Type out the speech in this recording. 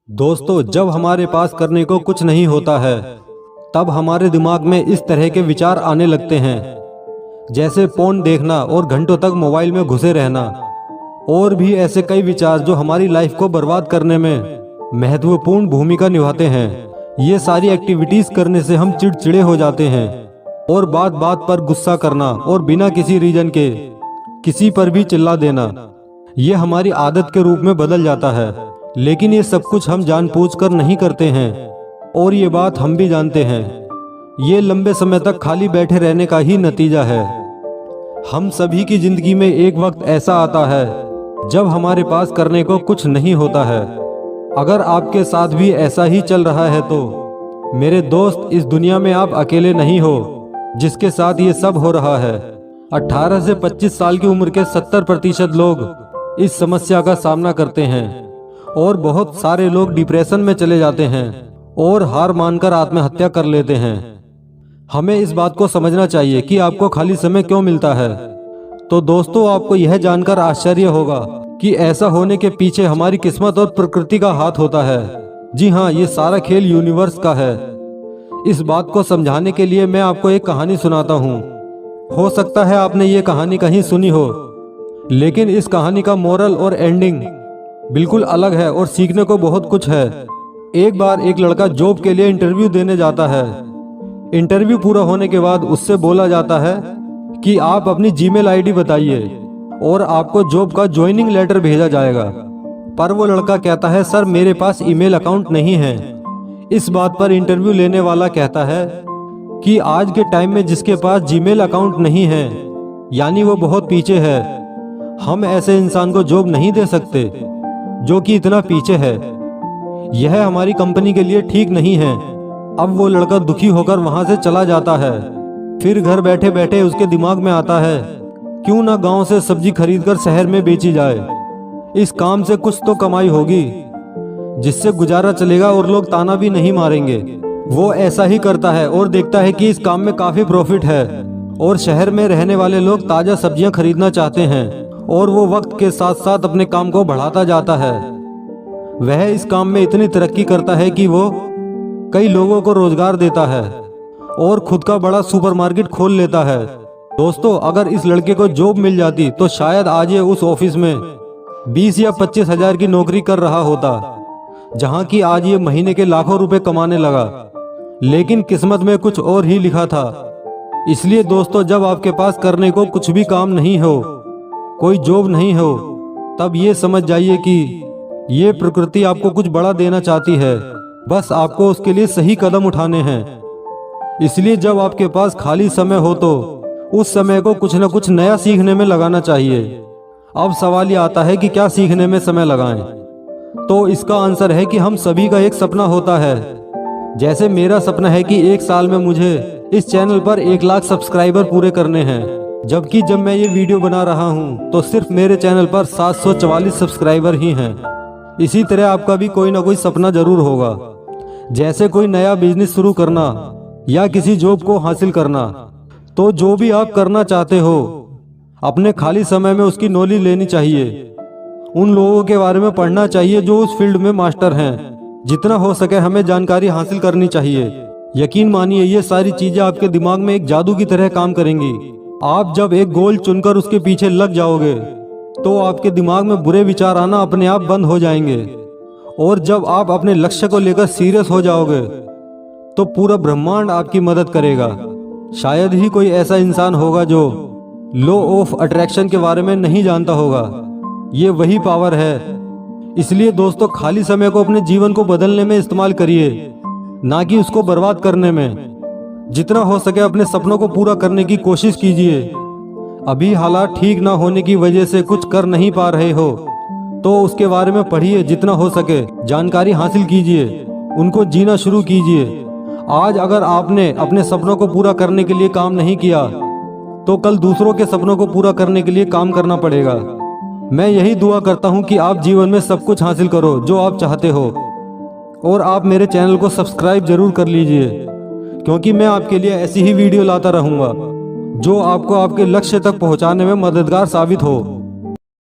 दोस्तों, जब हमारे पास करने को कुछ नहीं होता है तब हमारे दिमाग में इस तरह के विचार आने लगते हैं, जैसे फोन देखना और घंटों तक मोबाइल में घुसे रहना, और भी ऐसे कई विचार जो हमारी लाइफ को बर्बाद करने में महत्वपूर्ण भूमिका निभाते हैं। ये सारी एक्टिविटीज करने से हम चिड़चिड़े हो जाते हैं और बात बात पर गुस्सा करना और बिना किसी रीजन के किसी पर भी चिल्ला देना, ये हमारी आदत के रूप में बदल जाता है। लेकिन ये सब कुछ हम जानबूझकर नहीं करते हैं और ये बात हम भी जानते हैं। ये लंबे समय तक खाली बैठे रहने का ही नतीजा है। हम सभी की जिंदगी में एक वक्त ऐसा आता है जब हमारे पास करने को कुछ नहीं होता है। अगर आपके साथ भी ऐसा ही चल रहा है तो मेरे दोस्त, इस दुनिया में आप अकेले नहीं हो जिसके साथ ये सब हो रहा है। 18 से 25 साल की उम्र के 70% लोग इस समस्या का सामना करते हैं और बहुत सारे लोग डिप्रेशन में चले जाते हैं और हार मानकर आत्महत्या कर लेते हैं। हमें इस बात को समझना चाहिए कि आपको खाली समय क्यों मिलता है। तो दोस्तों, आपको यह जानकर आश्चर्य होगा कि ऐसा होने के पीछे हमारी किस्मत और प्रकृति का हाथ होता है। जी हाँ, ये सारा खेल यूनिवर्स का है। इस बात को समझाने के लिए मैं आपको एक कहानी सुनाता हूँ। हो सकता है आपने ये कहानी कहीं सुनी हो, लेकिन इस कहानी का मोरल और एंडिंग बिल्कुल अलग है और सीखने को बहुत कुछ है। एक बार एक लड़का जॉब के लिए इंटरव्यू देने जाता है। इंटरव्यू पूरा होने के बाद उससे बोला जाता है कि आप अपनी जीमेल आईडी बताइए और आपको जॉब का ज्वाइनिंग लेटर भेजा जाएगा। पर वो लड़का कहता है, सर मेरे पास ईमेल अकाउंट नहीं है। इस बात पर इंटरव्यू लेने वाला कहता है कि आज के टाइम में जिसके पास जीमेल अकाउंट नहीं है यानी वो बहुत पीछे है। हम ऐसे इंसान को जॉब नहीं दे सकते जो कि इतना पीछे है। यह हमारी कंपनी के लिए ठीक नहीं है। अब वो लड़का दुखी होकर वहां से चला जाता है। फिर घर बैठे बैठे उसके दिमाग में आता है, क्यों ना गांव से सब्जी खरीदकर शहर में बेची जाए। इस काम से कुछ तो कमाई होगी जिससे गुजारा चलेगा और लोग ताना भी नहीं मारेंगे। वो ऐसा ही करता है और देखता है कि इस काम में काफी प्रॉफिट है और शहर में रहने वाले लोग ताजा सब्जियां खरीदना चाहते हैं और वो वक्त के साथ साथ अपने काम को बढ़ाता जाता है। वह इस काम में इतनी तरक्की करता है कि वो कई लोगों को रोजगार देता है और खुद का बड़ा सुपरमार्केट खोल लेता है। दोस्तों, अगर इस लड़के को जॉब मिल जाती तो शायद आज ये उस ऑफिस में 20 या 25 हजार की नौकरी कर रहा होता, जहां की आज ये महीने के लाखों रुपए कमाने लगा। लेकिन किस्मत में कुछ और ही लिखा था। इसलिए दोस्तों, जब आपके पास करने को कुछ भी काम नहीं हो, कोई जॉब नहीं हो, तब ये समझ जाइए कि ये प्रकृति आपको कुछ बड़ा देना चाहती है। बस आपको उसके लिए सही कदम उठाने हैं। इसलिए जब आपके पास खाली समय हो तो उस समय को कुछ न कुछ नया सीखने में लगाना चाहिए। अब सवाल ये आता है कि क्या सीखने में समय लगाएं? तो इसका आंसर है कि हम सभी का एक सपना होता है। जैसे मेरा सपना है कि 1 साल में मुझे इस चैनल पर 1 लाख सब्सक्राइबर पूरे करने हैं, जबकि जब मैं ये वीडियो बना रहा हूँ तो सिर्फ मेरे चैनल पर 744 सब्सक्राइबर ही हैं। इसी तरह आपका भी कोई ना कोई सपना जरूर होगा, जैसे कोई नया बिजनेस शुरू करना या किसी जॉब को हासिल करना। तो जो भी आप करना चाहते हो, अपने खाली समय में उसकी नॉलेज लेनी चाहिए। उन लोगों के बारे में पढ़ना चाहिए जो उस फील्ड में मास्टर हैं। जितना हो सके हमें जानकारी हासिल करनी चाहिए। यकीन मानिए, ये सारी चीजें आपके दिमाग में एक जादू की तरह काम करेंगी। आप जब एक गोल चुनकर उसके पीछे लग जाओगे तो आपके दिमाग में बुरे विचार आना अपने आप बंद हो जाएंगे। और जब आप अपने लक्ष्य को लेकर सीरियस हो जाओगे तो पूरा ब्रह्मांड आपकी मदद करेगा। शायद ही कोई ऐसा इंसान होगा जो लॉ ऑफ अट्रैक्शन के बारे में नहीं जानता होगा। ये वही पावर है। इसलिए दोस्तों, खाली समय को अपने जीवन को बदलने में इस्तेमाल करिए, ना कि उसको बर्बाद करने में। जितना हो सके अपने सपनों को पूरा करने की कोशिश कीजिए। अभी हालात ठीक ना होने की वजह से कुछ कर नहीं पा रहे हो तो उसके बारे में पढ़िए, जितना हो सके जानकारी हासिल कीजिए, उनको जीना शुरू कीजिए। आज अगर आपने अपने सपनों को पूरा करने के लिए काम नहीं किया तो कल दूसरों के सपनों को पूरा करने के लिए काम करना पड़ेगा। मैं यही दुआ करता हूँ कि आप जीवन में सब कुछ हासिल करो जो आप चाहते हो। और आप मेरे चैनल को सब्सक्राइब जरूर कर लीजिए, क्योंकि मैं आपके लिए ऐसी ही वीडियो लाता रहूँगा जो आपको आपके लक्ष्य तक पहुँचाने में मददगार साबित हो।